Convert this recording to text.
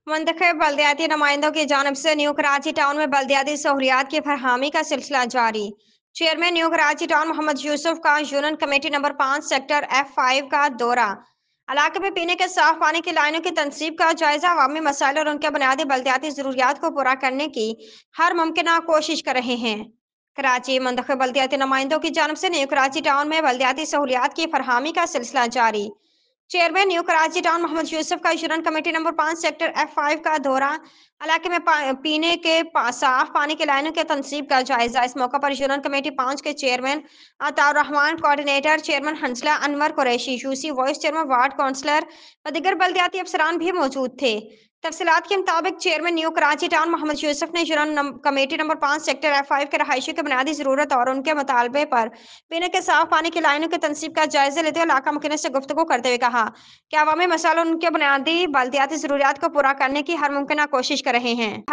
मुंतखब बल्दियाती नुमाइंदों की जानिब से न्यू कराची टाउन में बल्दियाती सहूलियात की फरहमी का सिलसिला जारी। Chairman new Karachi town Mohammad Yusuf का union committee number 5 sector F5 का दौरा। इलाके में पीने के साफ पानी की लाइनों की तनसीब का जायजा, अवामी मसाइल और उनके बुनियादी बल्दियाती जरूरियात को पूरा करने की हर मुमकिन कोशिश कर रहे हैं। कराची मुंतखब बल्दियाती नुमाइंदों की जानिब से न्यू कराची टाउन में बल्दियाती सहूलियात की फरहमी का सिलसिला जारी। Chairman new Karachi town Mohammad Yusuf का union committee number 5 sector F5 का दौरा। इलाके में पीने के साफ पानी की लाइनों की तनसीब का जायजा। इस मौके पर यूनियन कमेटी 5 के chairman Ataur Rahman, coordinator chairman हंसला Anwar Qureshi, UC vice chairman, ward councillor व दीगर बल्दियाती अफसरान भी मौजूद थे। तफसीलात के मुताबिक chairman new Karachi town Mohammad Yusuf ने union committee number 5 sector F5 के रहायशियों की बुनियादी जरूरत और उनके मुतालबे पर पीने के साफ पानी की लाइनों की तनसीब का जायजा लेते हुए इलाका मुखिन से गुफ्तगू करते हुए कहा कि अवामी मसाइल और उनके बुनियादी बल्दियाती जरूरियात को पूरा करने की हर मुमकिन कोशिश कर रहे हैं।